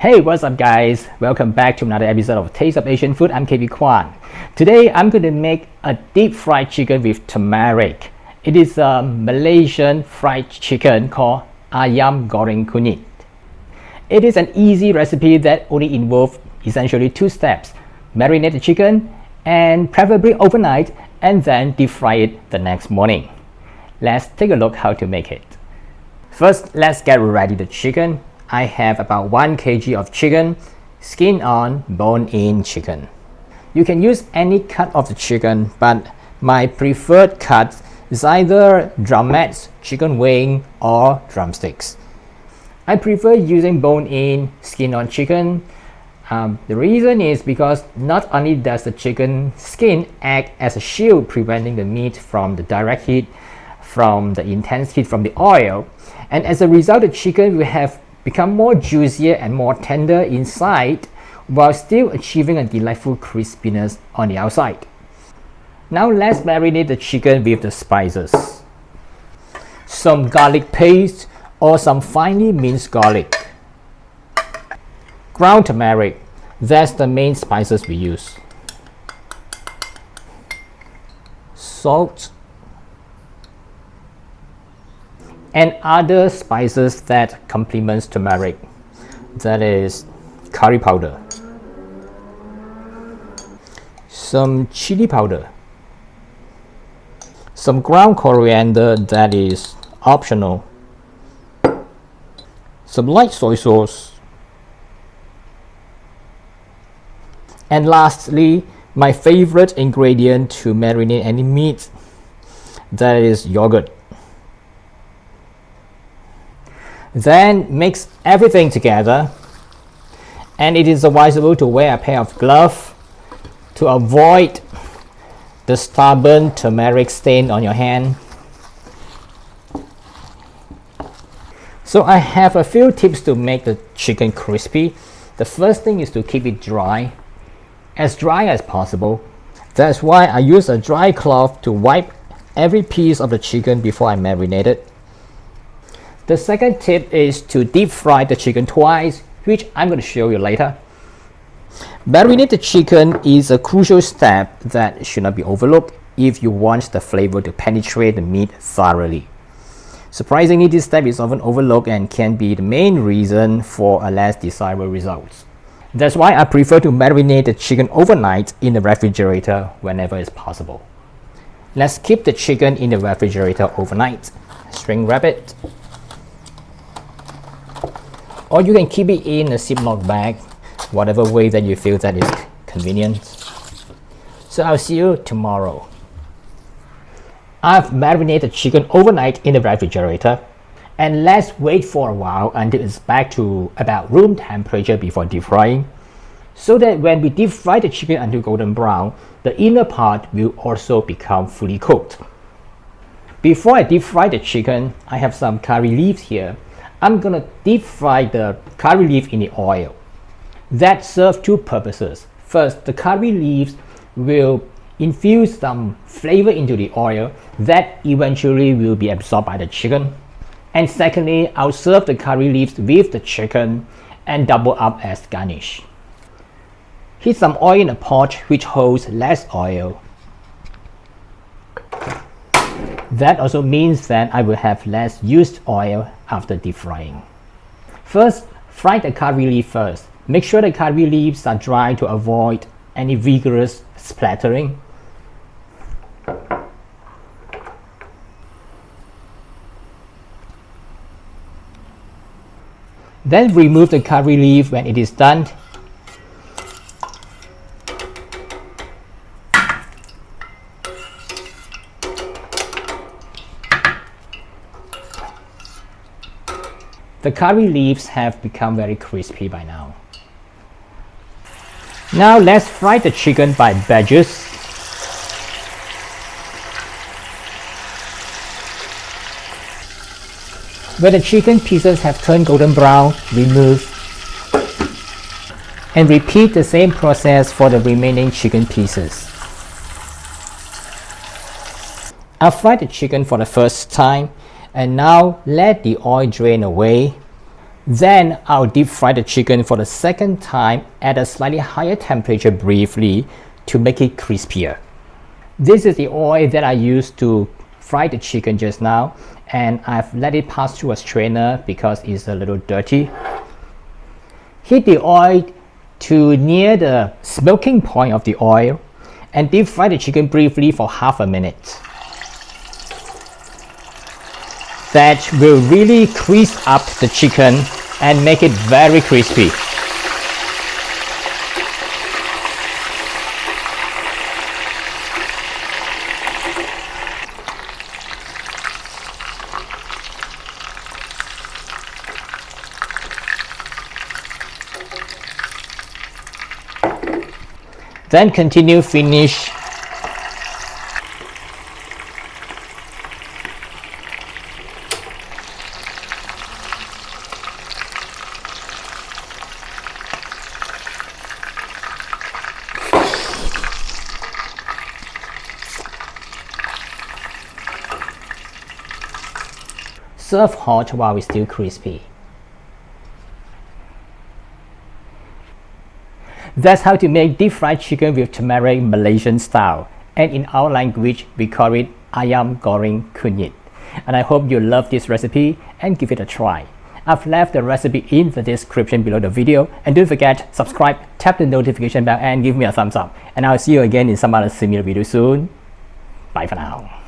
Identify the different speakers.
Speaker 1: Hey, what's up guys? Welcome back to another episode of Taste of Asian Food. I'm KB Kwan. Today I'm going to make a deep fried chicken with turmeric. It is a Malaysian fried chicken called Ayam Goreng Kunyit. It is an easy recipe that only involves essentially two steps. Marinate the chicken and preferably overnight and then deep fry it the next morning. Let's take a look how to make it. First, let's get ready the chicken. I have about 1 kg of chicken, skin on, bone-in chicken. You can use any cut of the chicken, but my preferred cut is either drumettes, chicken wing, or drumsticks. I prefer using bone-in, skin-on chicken. The reason is because not only does the chicken skin act as a shield preventing the meat from the direct heat, from the intense heat from the oil, and as a result the chicken will have become more juicier and more tender inside while still achieving a delightful crispiness on the outside. Now let's marinate the chicken with the spices. Some garlic paste or some finely minced garlic. Ground turmeric, that's the main spices we use. Salt and other spices that complements turmeric, that is curry powder, some chili powder, some ground coriander that is optional, some light soy sauce, and lastly my favorite ingredient to marinate any meat, that is yogurt. Then mix everything together, and it is advisable to wear a pair of gloves to avoid the stubborn turmeric stain on your hand. So I have a few tips to make the chicken crispy. The first thing is to keep it dry as possible. That's why I use a dry cloth to wipe every piece of the chicken before I marinate it. The second tip is to deep fry the chicken twice, which I'm going to show you later. Marinate the chicken is a crucial step that should not be overlooked if you want the flavor to penetrate the meat thoroughly. Surprisingly, this step is often overlooked and can be the main reason for a less desirable result. That's why I prefer to marinate the chicken overnight in the refrigerator whenever it's possible. Let's keep the chicken in the refrigerator overnight. Shrink wrap it. Or you can keep it in a Ziploc bag, whatever way that you feel that is convenient. So I'll see you tomorrow. I've marinated chicken overnight in the refrigerator, and let's wait for a while until it's back to about room temperature before deep frying, so that when we deep fry the chicken until golden brown, the inner part will also become fully cooked. Before I deep fry the chicken, I have some curry leaves here. I'm gonna deep fry the curry leaf in the oil. That serves two purposes. First, the curry leaves will infuse some flavor into the oil that eventually will be absorbed by the chicken. And secondly, I'll serve the curry leaves with the chicken and double up as garnish. Heat some oil in a pot which holds less oil. That also means that I will have less used oil after deep frying. First, fry the curry leaf first. Make sure the curry leaves are dry to avoid any vigorous splattering. Then remove the curry leaf when it is done. The curry leaves have become very crispy by now. Now let's fry the chicken by batches. When the chicken pieces have turned golden brown, remove and repeat the same process for the remaining chicken pieces. I'll fry the chicken for the first time, and now let the oil drain away. Then I'll deep fry the chicken for the second time at a slightly higher temperature briefly to make it crispier. This is the oil that I used to fry the chicken just now, and I've let it pass through a strainer because it's a little dirty. Heat the oil to near the smoking point of the oil and deep fry the chicken briefly for half a minute. That will really crisp up the chicken and make it very crispy. Then continue finish. Serve hot while it's still crispy. That's how to make deep fried chicken with turmeric Malaysian style, and in our language we call it ayam goreng kunyit. And I hope you love this recipe and give it a try. I've left the recipe in the description below the video, and don't forget, subscribe, tap the notification bell and give me a thumbs up, and I'll see you again in some other similar video soon. Bye for now.